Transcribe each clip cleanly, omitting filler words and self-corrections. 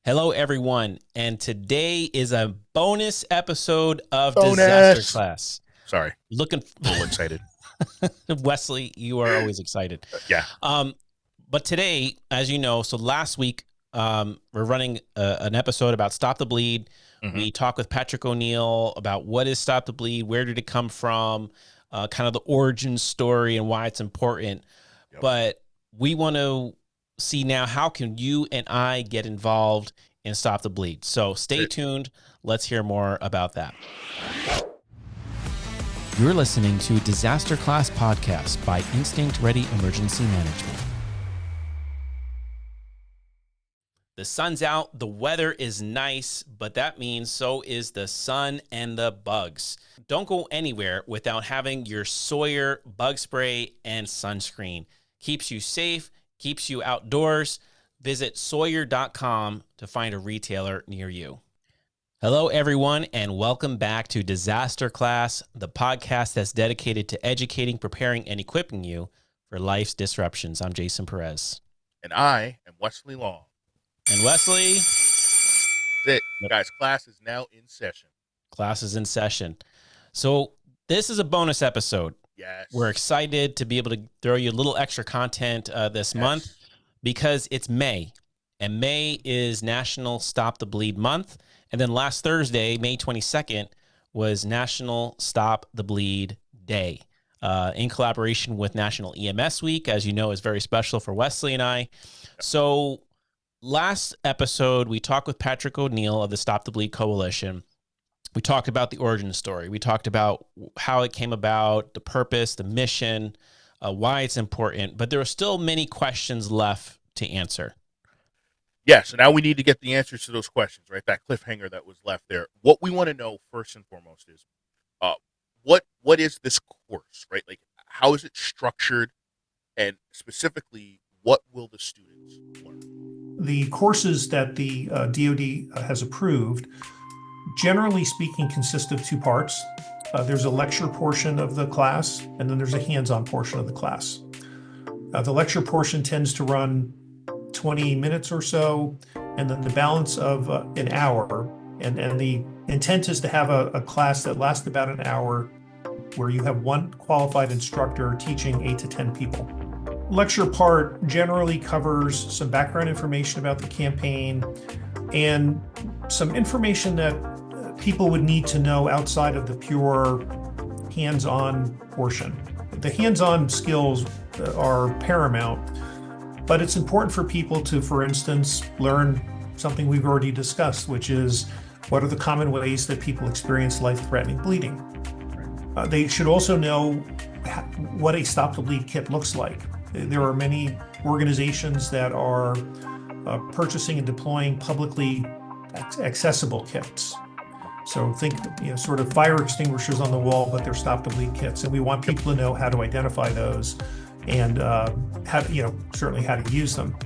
Hello, everyone, and today is a bonus episode of Disaster Class. Sorry, looking a little excited. Wesley, you are always excited. Yeah. But today, as you know, so last week we're running an episode about Stop the Bleed. Mm-hmm. We talked with Patrick O'Neill about what is Stop the Bleed, where did it come from, kind of the origin story and why it's important. Yep. But we want to see now, how can you and I get involved in Stop the Bleed? So stay tuned. Let's hear more about that. You're listening to DisasterClass Podcast by Instinct Ready Emergency Management. The sun's out, the weather is nice, but that means so is the sun and the bugs. Don't go anywhere without having your Sawyer bug spray and sunscreen. Keeps you safe, keeps you outdoors. Visit Sawyer.com to find a retailer near you. Hello, everyone, and welcome back to Disaster Class, the podcast that's dedicated to educating, preparing, and equipping you for life's disruptions. I'm Jason Perez. And I am Wesley Long. And Wesley? That's it. Guys, class is now in session. Class is in session. So this is a bonus episode. Yes. We're excited to be able to throw you a little extra content this month because it's May, and May is National Stop the Bleed Month. And then last Thursday, May 22nd, was National Stop the Bleed Day in collaboration with National EMS Week, as you know, is very special for Wesley and I. So last episode, we talked with Patrick O'Neill of the Stop the Bleed Coalition. We talked about the origin story. We talked about how it came about, the purpose, the mission, why it's important. But there are still many questions left to answer. Yeah, so now we need to get the answers to those questions, right? That cliffhanger that was left there. What we want to know first and foremost is, what is this course, right? Like, how is it structured? And specifically, what will the students learn? The courses that the DoD has approved, generally speaking, consist of two parts. There's a lecture portion of the class, and then there's a hands-on portion of the class. The lecture portion tends to run 20 minutes or so, and then the balance of an hour. And the intent is to have a class that lasts about an hour, where you have one qualified instructor teaching 8 to 10 people. Lecture part generally covers some background information about the campaign and some information that people would need to know outside of the pure hands-on portion. The hands-on skills are paramount, but it's important for people to, for instance, learn something we've already discussed, which is what are the common ways that people experience life-threatening bleeding. They should also know what a Stop the Bleed kit looks like. There are many organizations that are purchasing and deploying publicly accessible kits. So think, sort of fire extinguishers on the wall, but they're Stop the Bleed kits. And we want people to know how to identify those and certainly how to use them.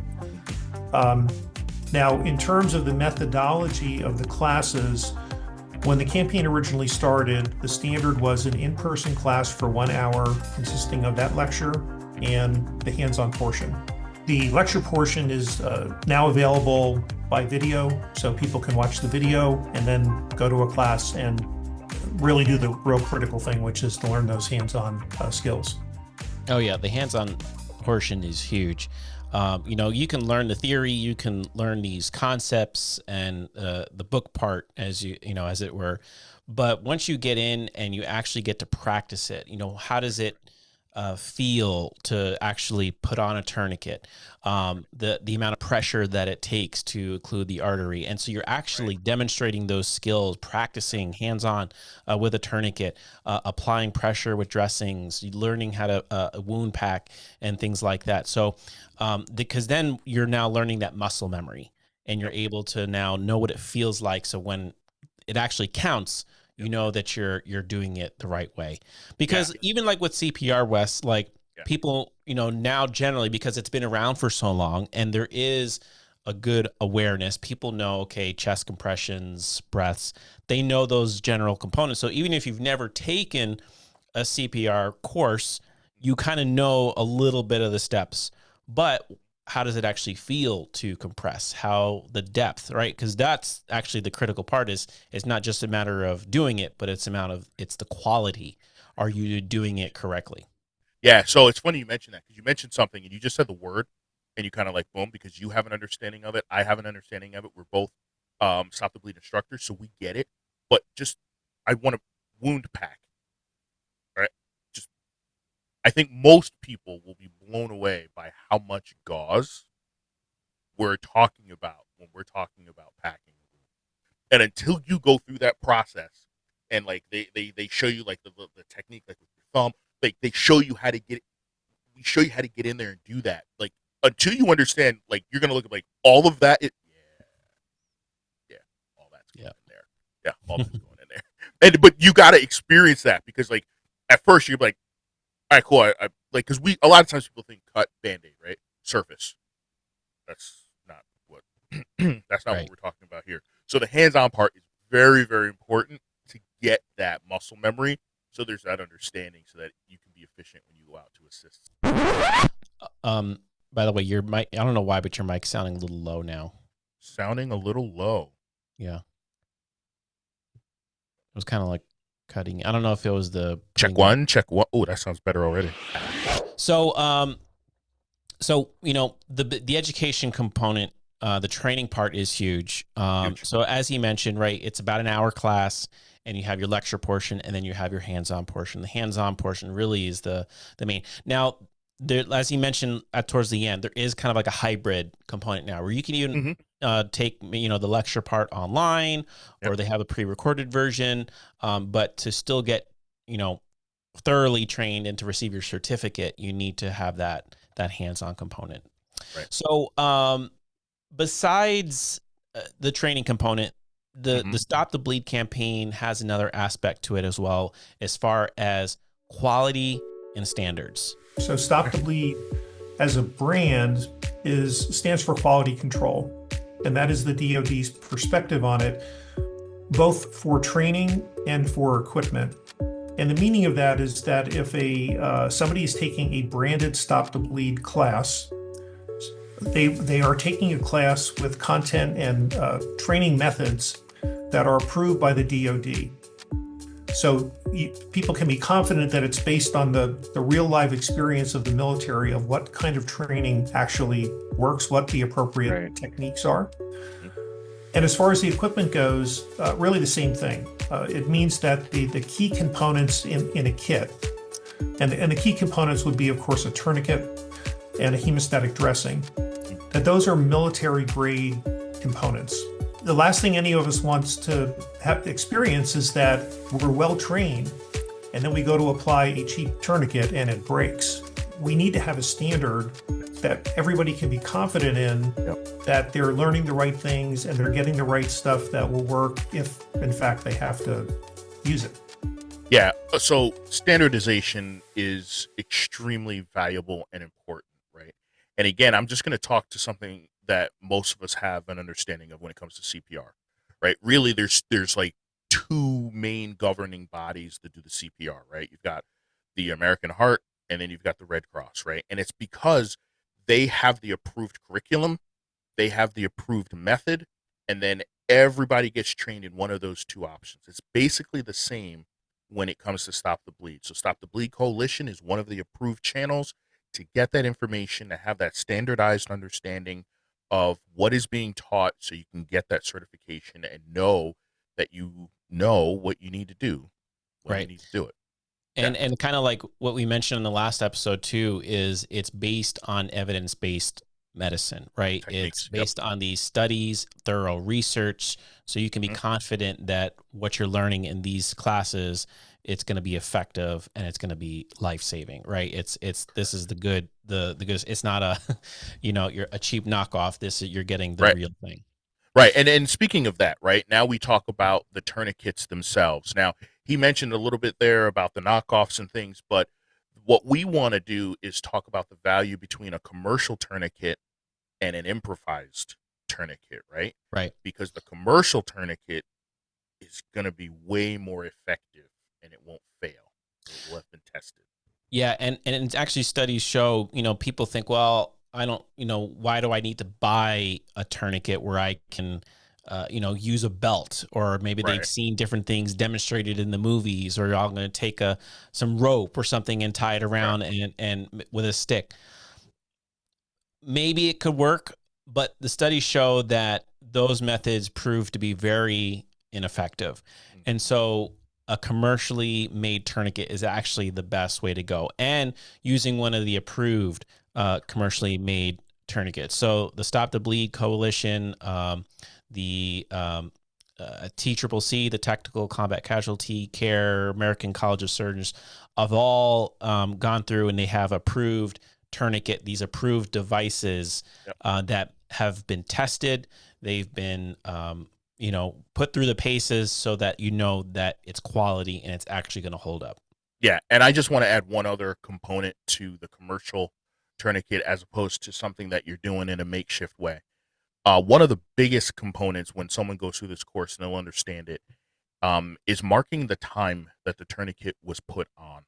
Now, in terms of the methodology of the classes, when the campaign originally started, the standard was an in-person class for 1 hour consisting of that lecture and the hands-on portion. The lecture portion is now available by video, so people can watch the video and then go to a class and really do the real critical thing, which is to learn those hands-on skills. Oh yeah, the hands-on portion is huge. You can learn the theory, you can learn these concepts and the book part as as it were. But once you get in and you actually get to practice it, how does it feel to actually put on a tourniquet, the amount of pressure that it takes to occlude the artery. And so you're actually demonstrating those skills, practicing hands-on with a tourniquet, applying pressure with dressings, learning how to wound pack and things like that. So because then you're now learning that muscle memory and you're able to now know what it feels like. So when it actually counts, you know that you're doing it the right way. Because even like with CPR, Wes, people, now generally, because it's been around for so long and there is a good awareness, people know, okay, chest compressions, breaths, they know those general components. So even if you've never taken a CPR course, you kind of know a little bit of the steps. But how does it actually feel to compress? How the depth, right? Because that's actually the critical part. Is it's not just a matter of doing it, but it's the quality. Are you doing it correctly? Yeah, so it's funny you mentioned that because you mentioned something and you just said the word and you kind of like boom because you have an understanding of it. I have an understanding of it. We're both Stop the Bleed instructors, so we get it. But just I want to wound pack, right? Just I think most people will be blown away by how much gauze we're talking about when we're talking about packing. And until you go through that process and like they show you like the technique like with your thumb, like they show you how to get we show you how to get in there and do that. Like until you understand, like you're gonna look at like all of that. Yeah, all that's going Yeah. in there. Yeah, all that's going in there. And but you got to experience that because like at first you're like, all right, cool. I like because we a lot of times people think cut Band-Aid, right? Surface. That's not what that's not Right. what we're talking about here. So the hands-on part is very, very important to get that muscle memory. So there's that understanding, so that you can be efficient when you go out to assist. By the way, your mic, I don't know why, but your mic's sounding a little low now. Sounding a little low. Yeah. It was kind of like cutting. I don't know if it was the Check one. Oh, that sounds better already. So, you know, the education component, the training part is huge. Huge. So as he mentioned, right, it's about an hour class, and you have your lecture portion, and then you have your hands-on portion. The hands-on portion really is the main. Now, there, as he mentioned towards the end, there is kind of like a hybrid component now, where you can even take, you know, the lecture part online, or they have a pre-recorded version, but to still get, you know, thoroughly trained and to receive your certificate, you need to have that hands-on component. Right. So, besides the training component, the Stop the Bleed campaign has another aspect to it as well, as far as quality and standards. So Stop the Bleed as a brand stands for quality control. And that is the DoD's perspective on it, both for training and for equipment. And the meaning of that is that if somebody is taking a branded Stop the Bleed class, they are taking a class with content and training methods that are approved by the DoD. So people can be confident that it's based on the real live experience of the military of what kind of training actually works, what the appropriate techniques are. And as far as the equipment goes, really the same thing. It means that the key components in a kit, and the key components would be, of course, a tourniquet and a hemostatic dressing, that those are military grade components. The last thing any of us wants to have experience is that we're well trained and then we go to apply a cheap tourniquet and it breaks. We need to have a standard that everybody can be confident in, that they're learning the right things and they're getting the right stuff that will work if, in fact, they have to use it. Yeah, so standardization is extremely valuable and important, right? And again, I'm just going to talk to something that most of us have an understanding of when it comes to CPR, right? Really, there's like two main governing bodies that do the CPR, right? You've got the American Heart, and then you've got the Red Cross, right? And it's because they have the approved curriculum, they have the approved method, and then everybody gets trained in one of those two options. It's basically the same when it comes to Stop the Bleed. So Stop the Bleed Coalition is one of the approved channels to get that information, to have that standardized understanding of what is being taught, so you can get that certification and know that you know what you need to do when you need to do it. And kind of like what we mentioned in the last episode too, is it's based on evidence-based medicine, right? Techniques, It's based on these studies, thorough research, so you can be confident that what you're learning in these classes, it's going to be effective and it's going to be life-saving, right? This is the good. It's not a, you know, you're a cheap knockoff. You're getting the real thing. Right. And speaking of that, right, now we talk about the tourniquets themselves. Now, he mentioned a little bit there about the knockoffs and things, but what we want to do is talk about the value between a commercial tourniquet and an improvised tourniquet, right? Right. Because the commercial tourniquet is going to be way more effective and it won't fail. It will have been tested. Yeah, and it's actually studies show, you know, people think, well, I don't, why do I need to buy a tourniquet where I can, use a belt, or maybe they've Right. seen different things demonstrated in the movies, or I'm going to take some rope or something and tie it Sure. around and with a stick. Maybe it could work, but the studies show that those methods prove to be very ineffective. Mm. And so a commercially made tourniquet is actually the best way to go, and using one of the approved commercially made tourniquets. So the Stop the Bleed Coalition, the TCCC, the Tactical Combat Casualty Care, American College of Surgeons, have all gone through, and they have approved tourniquet, these approved devices Yep. that have been tested. They've been, put through the paces so that that it's quality and it's actually going to hold up. Yeah, and I just want to add one other component to the commercial tourniquet as opposed to something that you're doing in a makeshift way. One of the biggest components when someone goes through this course, and they'll understand it, is marking the time that the tourniquet was put on.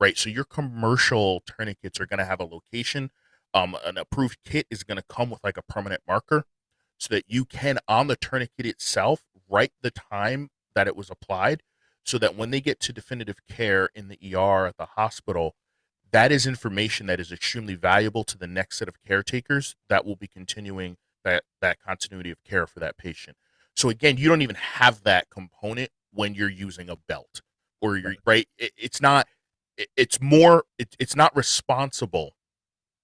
Right, so your commercial tourniquets are going to have a location. An approved kit is going to come with like a permanent marker, so that you can, on the tourniquet itself, write the time that it was applied, so that when they get to definitive care in the ER at the hospital, that is information that is extremely valuable to the next set of caretakers that will be continuing that continuity of care for that patient. So again, you don't even have that component when you're using a belt, or you're right. It's not. It's more. It's not responsible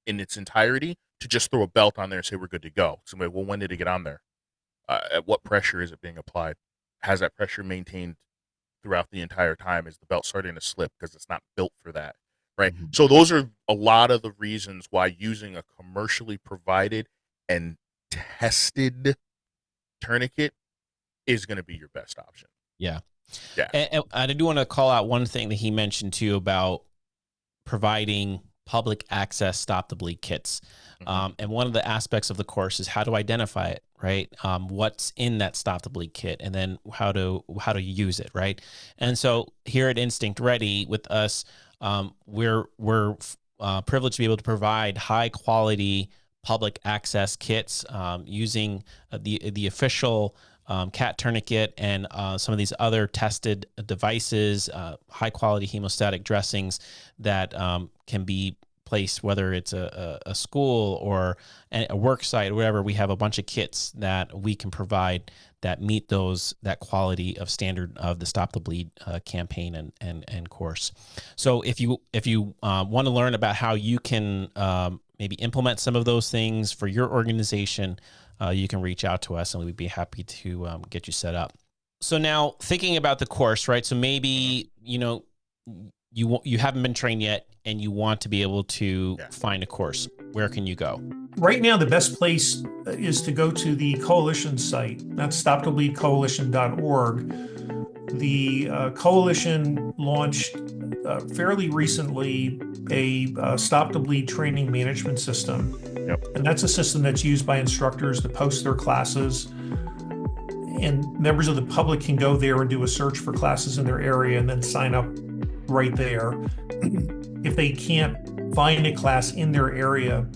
in its entirety to just throw a belt on there and say we're good to go. Somebody, well, when did it get on there? At what pressure is it being applied? Has that pressure maintained throughout the entire time? Is the belt starting to slip because it's not built for that? Right. Mhm. So those are a lot of the reasons why using a commercially provided and tested tourniquet is going to be your best option. Yeah. Yeah. And I do want to call out one thing that he mentioned too about providing public access Stop the Bleed kits. And one of the aspects of the course is how to identify it, right? What's in that Stop the Bleed kit, and then how to use it, right? And so here at Instinct Ready with us, we're privileged to be able to provide high quality public access kits using the official cat tourniquet and some of these other tested devices, high quality hemostatic dressings that can be placed, whether it's a school or a work site or whatever. We have a bunch of kits that we can provide that meet that quality of standard of the Stop the Bleed campaign and course. So if you want to learn about how you can maybe implement some of those things for your organization, you can reach out to us and we'd be happy to get you set up. So now thinking about the course, right? So maybe, you haven't been trained yet and you want to be able to find a course. Where can you go? Right now, the best place is to go to the coalition site. That's stopthebleedcoalition.org. The coalition launched fairly recently a Stop the Bleed training management system. Yep. And that's a system that's used by instructors to post their classes. And members of the public can go there and do a search for classes in their area and then sign up right there. If they can't find a class in their area,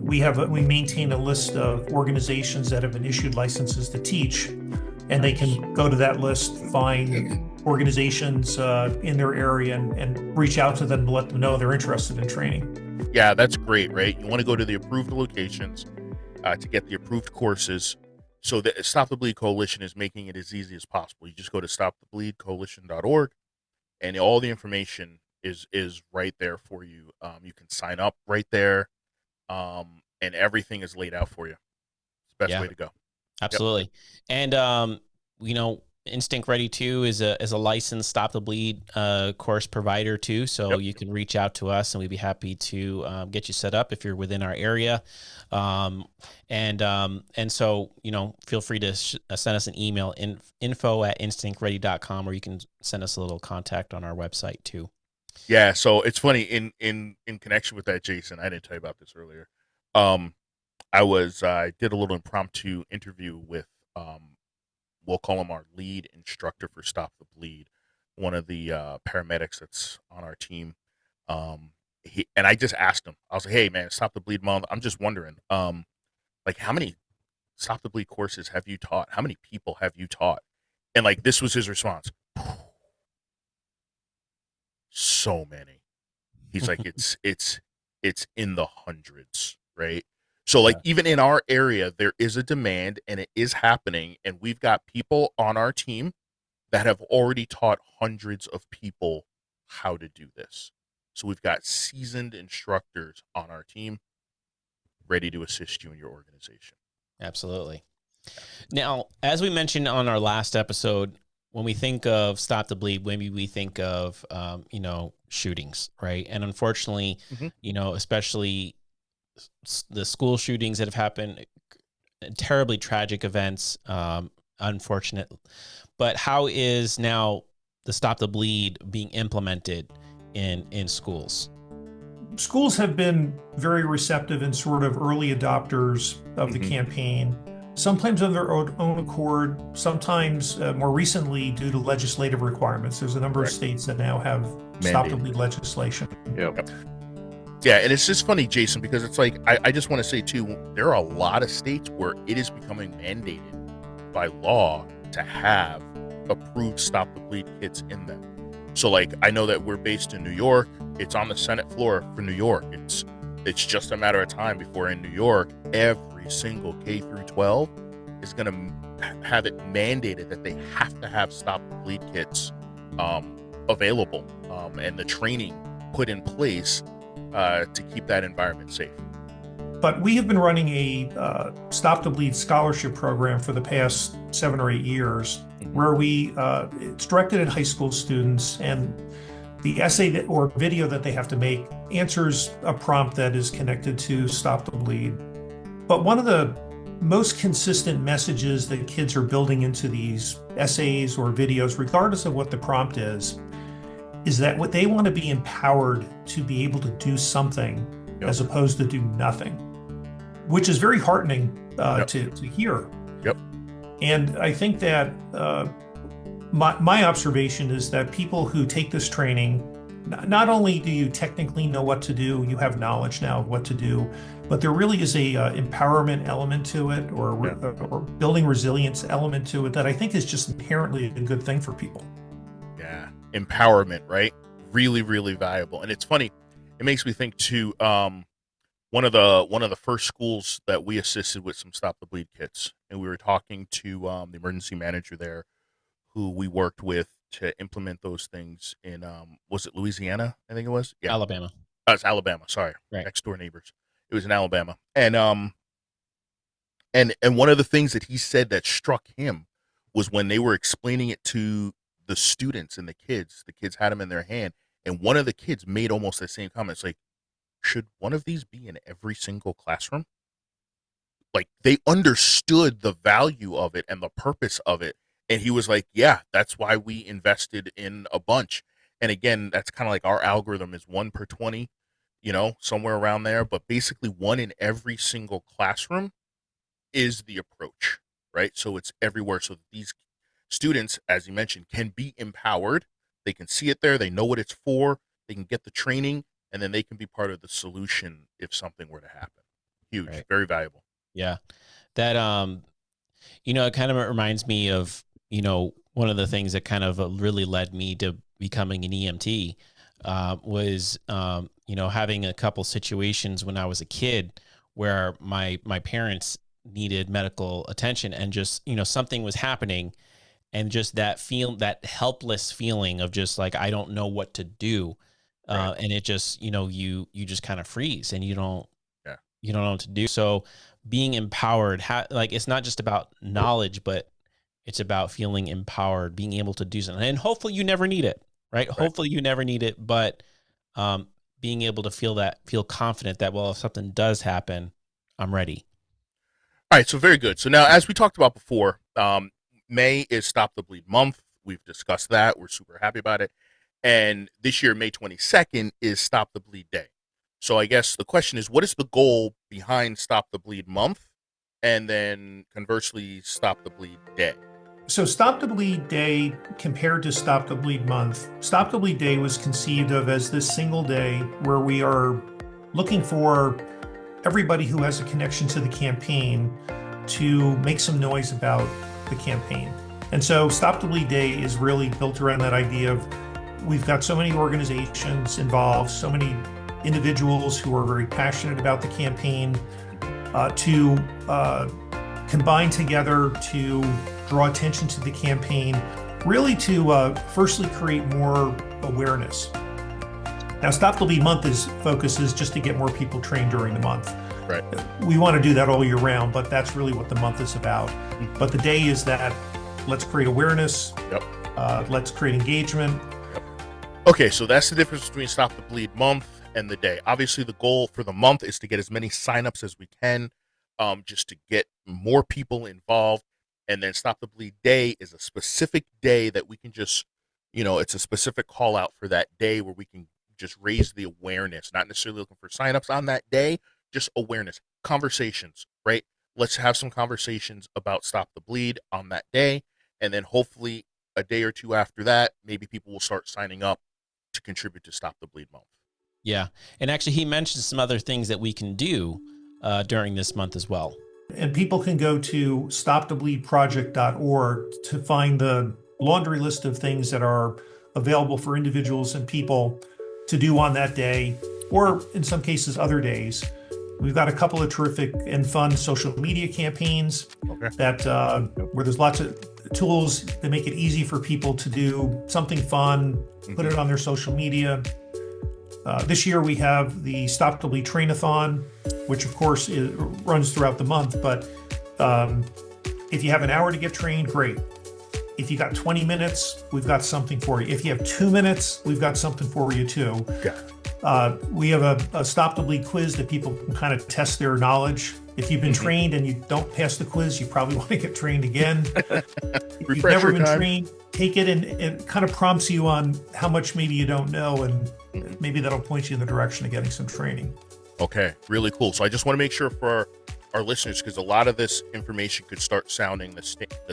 we maintain a list of organizations that have been issued licenses to teach, and they can go to that list, find organizations in their area, and reach out to them to let them know they're interested in training. Yeah, that's great, right? You want to go to the approved locations to get the approved courses. So the Stop the Bleed Coalition is making it as easy as possible. You just go to stopthebleedcoalition.org, and all the information is right there for you. You can sign up right there, and everything is laid out for you. It's the best way to go. Absolutely. Yep. And Instinct Ready too is a licensed Stop the Bleed course provider too. So you can reach out to us and we'd be happy to get you set up if you're within our area. And so, feel free to send us an email, info@instinctready.com, or you can send us a little contact on our website too. Yeah. So it's funny in connection with that, Jason, I didn't tell you about this earlier. I did a little impromptu interview with, we'll call him our lead instructor for Stop the Bleed, one of the paramedics that's on our team. and I just asked him. I was like, "Hey, man, Stop the Bleed month. I'm just wondering, like, how many Stop the Bleed courses have you taught? How many people have you taught?" And like, this was his response: "So many." He's like, "It's in the hundreds, right?" So like, Yeah. even in our area, there is a demand, and it is happening, and we've got people on our team that have already taught hundreds of people how to do this. So we've got seasoned instructors on our team ready to assist you in your organization. Absolutely. Now, as we mentioned on our last episode, when we think of Stop the Bleed, maybe we think of, shootings, right? And unfortunately, Mhm. especially the school shootings that have happened, terribly tragic events, unfortunate. But how is now the Stop the Bleed being implemented in schools? Schools have been very receptive and sort of early adopters of the Mhm. campaign, sometimes of their own accord, sometimes more recently due to legislative requirements. There's a number of Correct. states that now have stop the Mandated. bleed legislation. Yep. Yeah, and it's just funny, Jason, because it's like, I just want to say too, there are a lot of states where it is becoming mandated by law to have approved Stop the Bleed kits in them. So like, I know that we're based in New York. It's on the Senate floor for New York. It's just a matter of time before in New York, every single K through 12 is going to have it mandated that they have to have Stop the Bleed kits available, and the training put in place to keep that environment safe. But we have been running a Stop the Bleed scholarship program for the past 7 or 8 years, where it's directed at high school students, and the essay or video that they have to make answers a prompt that is connected to Stop the Bleed. But one of the most consistent messages that kids are building into these essays or videos, regardless of what the prompt is that what they want to be empowered to be able to do something as opposed to do nothing, which is very heartening to hear. Yep. And I think that my observation is that people who take this training, not only do you technically know what to do, you have knowledge now of what to do, but there really is a empowerment element to it, or building resilience element to it, that I think is just inherently a good thing for people. Yeah, empowerment, right? Really, really valuable. And it's funny, it makes me think too. One of the first schools that we assisted with some Stop the Bleed kits, and we were talking to the emergency manager there, who we worked with to implement those things in was it Louisiana? I think it was. Yeah, Alabama. it's Alabama. Sorry, Right. next door neighbors. It was in Alabama, and one of the things that he said that struck him was when they were explaining it to the students and the kids had them in their hand, and one of the kids made almost the same comments, like, should one of these be in every single classroom? Like, they understood the value of it and the purpose of it. And he was like, yeah, that's why we invested in a bunch. And again, that's kind of like our algorithm is 1 per 20, somewhere around there. But basically, one in every single classroom is the approach, right? So it's everywhere. So these students, as you mentioned, can be empowered. They can see it there. They know what it's for. They can get the training, and then they can be part of the solution if something were to happen. Huge, Right. very valuable. Yeah. That, it kind of reminds me of, one of the things that kind of really led me to becoming an EMT was, having a couple situations when I was a kid where my parents needed medical attention, and just, something was happening, and just that helpless feeling of just like, I don't know what to do. Right. And it just, you just kind of freeze, and you don't Yeah. know what to do. So being empowered, like, it's not just about knowledge, but it's about feeling empowered, being able to do something. And hopefully you never need it, right? Hopefully you never need it, but being able to feel confident that, well, if something does happen, I'm ready. All right, so very good. So now, as we talked about before, May is Stop the Bleed month. We've discussed that. We're super happy about it. And this year, May 22nd, is Stop the Bleed Day. So I guess the question is, what is the goal behind Stop the Bleed month? And then conversely, Stop the Bleed Day? So Stop the Bleed Day compared to Stop the Bleed Month, Stop the Bleed Day was conceived of as this single day where we are looking for everybody who has a connection to the campaign to make some noise about the campaign. And so Stop the Bleed Day is really built around that idea of we've got so many organizations involved, so many individuals who are very passionate about the campaign to combine together to draw attention to the campaign, really to firstly create more awareness. Now, Stop the Bleed Month focus is just to get more people trained during the month. Right. We want to do that all year round, but that's really what the month is about. But the day is that let's create awareness. Yep. Let's create engagement. Yep. Okay, so that's the difference between Stop the Bleed Month and the day. Obviously, the goal for the month is to get as many signups as we can, just to get more people involved. And then Stop the Bleed Day is a specific day that we can just, it's a specific call out for that day where we can just raise the awareness, not necessarily looking for signups on that day, just awareness, conversations, right? Let's have some conversations about Stop the Bleed on that day. And then hopefully a day or two after that, maybe people will start signing up to contribute to Stop the Bleed Month. Yeah. And actually, he mentioned some other things that we can do during this month as well. And people can go to stopthebleedproject.org to find the laundry list of things that are available for individuals and people to do on that day, or in some cases, other days. We've got a couple of terrific and fun social media campaigns that where there's lots of tools that make it easy for people to do something fun, put it on their social media. This year we have the Stop the Bleed Train-a-thon, which of course runs throughout the month, but if you have an hour to get trained, great. If you got 20 minutes, we've got something for you. If you have 2 minutes, we've got something for you too. We have a Stop the Bleed quiz that people can kind of test their knowledge. If you've been trained and you don't pass the quiz, you probably want to get trained again. If you've never been trained, take it and it kind of prompts you on how much maybe you don't know, and maybe that'll point you in the direction of getting some training. Okay, really cool. So I just want to make sure for our listeners, because a lot of this information could start sounding the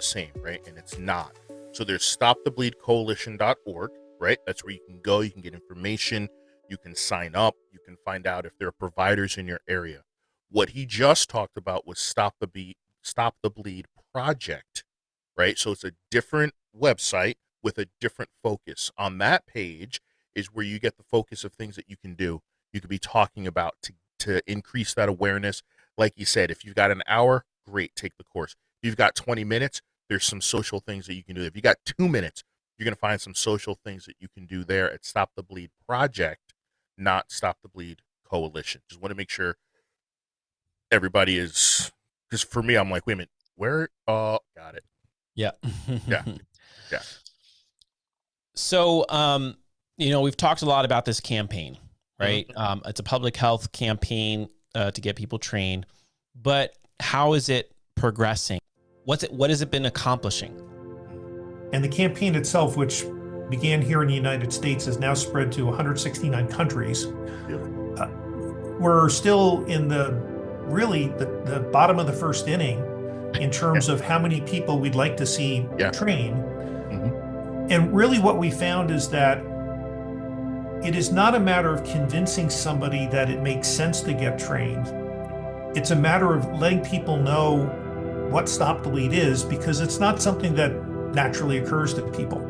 same, right? And it's not. So there's stopthebleedcoalition.org, right? That's where you can go. You can get information. You can sign up. You can find out if there are providers in your area. What he just talked about was Stop the Bleed Project, right? So it's a different website with a different focus. On that page is where you get the focus of things that you can do. You could be talking about to increase that awareness. Like you said, if you've got an hour, great, take the course. If you've got 20 minutes, there's some social things that you can do. If you got 2 minutes, you're going to find some social things that you can do there at Stop the Bleed Project, not Stop the Bleed Coalition. Just want to make sure everybody is, because for me, I'm like, wait a minute, where? Got it. Yeah. Yeah. So, we've talked a lot about this campaign, right? It's a public health campaign to get people trained, but how is it progressing? What has it been accomplishing? And the campaign itself, which began here in the United States, is now spread to 169 countries. We're still in the bottom of the first inning in terms of how many people we'd like to see train. And really what we found is that it is not a matter of convincing somebody that it makes sense to get trained. It's a matter of letting people know what Stop the Bleed is, because it's not something that naturally occurs to people.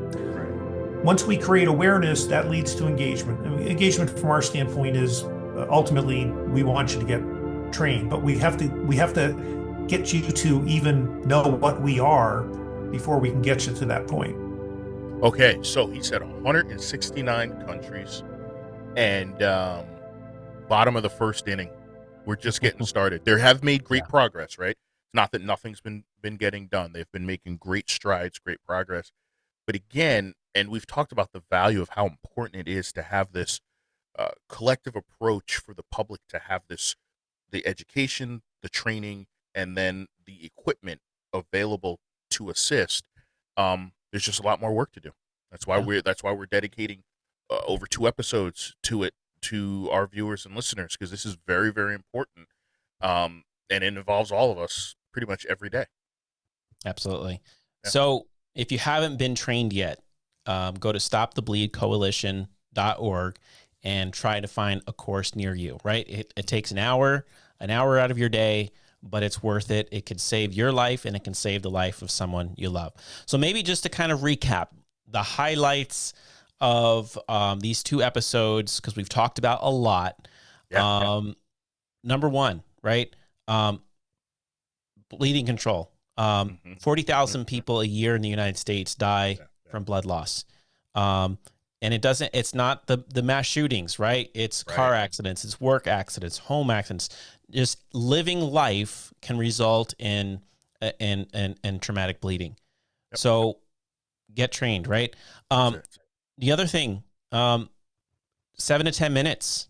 Once we create awareness, that leads to engagement. I mean, engagement from our standpoint is ultimately we want you to get trained, but we have to get you to even know what we are before we can get you to that point. Okay, so he said 169 countries and bottom of the first inning. We're just getting started. There have made great progress, right? It's not that nothing's been getting done. They've been making great strides, great progress. But again, and we've talked about the value of how important it is to have this collective approach for the public, to have the education, the training, and then the equipment available to assist. There's just a lot more work to do. That's why we're dedicating over 2 episodes to it, to our viewers and listeners, because this is very, very important. And it involves all of us pretty much every day. Absolutely. Yeah. So if you haven't been trained yet, go to stopthebleedcoalition.org and try to find a course near you, right? It takes an hour out of your day, but it's worth it. It could save your life and it can save the life of someone you love. So maybe just to kind of recap the highlights of these 2 episodes, because we've talked about a lot. Number 1, right? Bleeding control. 40,000 people a year in the United States die from blood loss. And it's not the mass shootings, right? It's car accidents, it's work accidents, home accidents. Just living life can result in traumatic bleeding. Yep. So get trained, right? The other thing, 7 to 10 minutes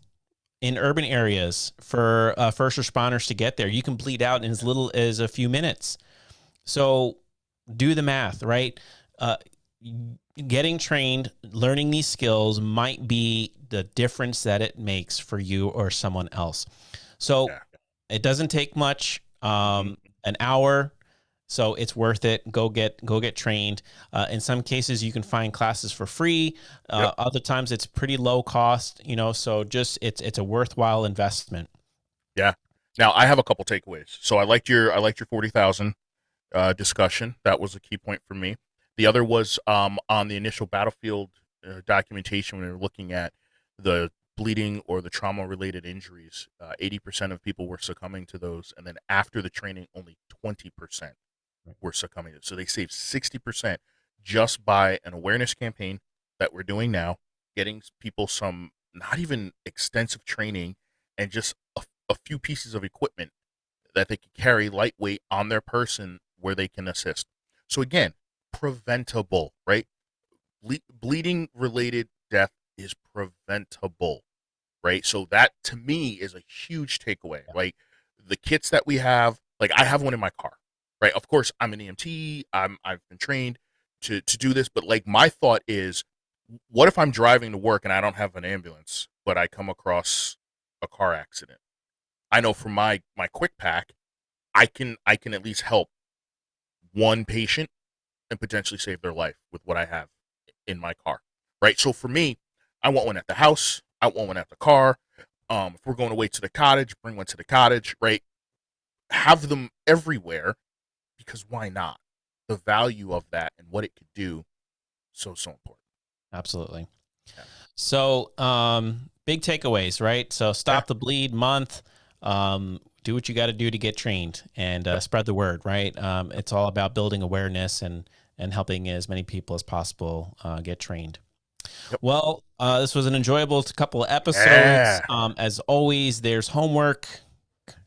in urban areas for first responders to get there. You can bleed out in as little as a few minutes. So do the math, right? Getting trained, learning these skills might be the difference that it makes for you or someone else. So it doesn't take much, an hour. So it's worth it. Go get trained. In some cases, you can find classes for free. Other times, it's pretty low cost. So just it's a worthwhile investment. Yeah. Now I have a couple takeaways. So I liked your 40,000 discussion. That was a key point for me. The other was on the initial battlefield documentation when we were looking at the bleeding or the trauma-related injuries. 80% of people were succumbing to those, and then after the training, only 20% were succumbing. So they saved 60% just by an awareness campaign that we're doing now, getting people some not even extensive training and just a few pieces of equipment that they can carry lightweight on their person where they can assist. So again, preventable, right? Bleeding related death is preventable, right? So that to me is a huge takeaway. Like the kits that we have, like I have one in my car, right? Of course, I'm an EMT. I've been trained to do this, but like my thought is, what if I'm driving to work and I don't have an ambulance, but I come across a car accident? I know from my quick pack, I can at least help one patient and potentially save their life with what I have in my car, right? So for me, I want one at the house. I want one at the car. If we're going away to the cottage, bring one to the cottage, right? Have them everywhere, because why not? The value of that and what it could do, so important. Absolutely. Yeah. So big takeaways, right? So stop the bleed month. Do what you got to do to get trained and spread the word, right? It's all about building awareness and helping as many people as possible get trained. Yep. Well, this was an enjoyable couple of episodes. Yeah. As always, there's homework.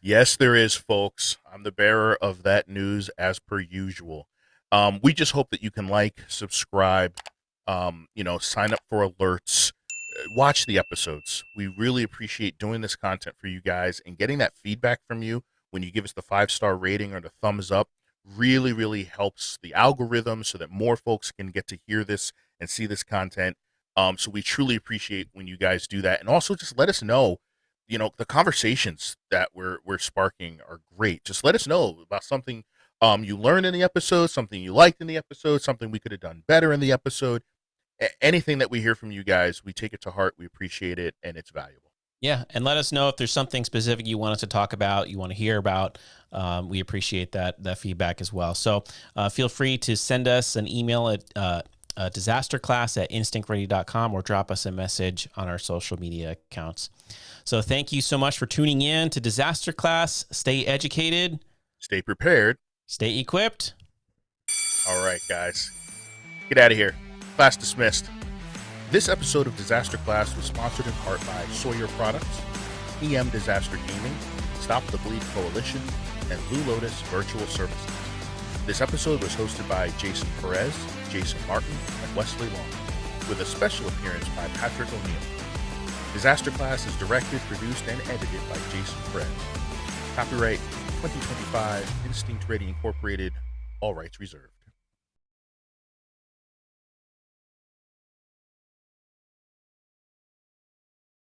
Yes, there is, folks. I'm the bearer of that news as per usual. We just hope that you can like, subscribe, sign up for alerts, watch the episodes. We really appreciate doing this content for you guys and getting that feedback from you when you give us the 5-star rating or the thumbs up. Really, really helps the algorithm so that more folks can get to hear this and see this content. So we truly appreciate when you guys do that. And also just let us know, the conversations that we're sparking are great. Just let us know about something you learned in the episode, something you liked in the episode, something we could have done better in the episode. Anything that we hear from you guys, we take it to heart. We appreciate it, and it's valuable. Yeah, and let us know if there's something specific you want us to talk about, you want to hear about. We appreciate that feedback as well. So feel free to send us an email at DisasterClass@instinctready.com or drop us a message on our social media accounts. So thank you so much for tuning in to Disaster Class. Stay educated. Stay prepared. Stay equipped. All right, guys. Get out of here. Class dismissed. This episode of Disaster Class was sponsored in part by Sawyer Products, EM Disaster Gaming, Stop the Bleed Coalition, and Blue Lotus Virtual Services. This episode was hosted by Jason Perez, Jason Martin, and Wesley Long, with a special appearance by Patrick O'Neill. Disaster Class is directed, produced, and edited by Jason Perez. Copyright 2025, Instinct Ready Incorporated, all rights reserved.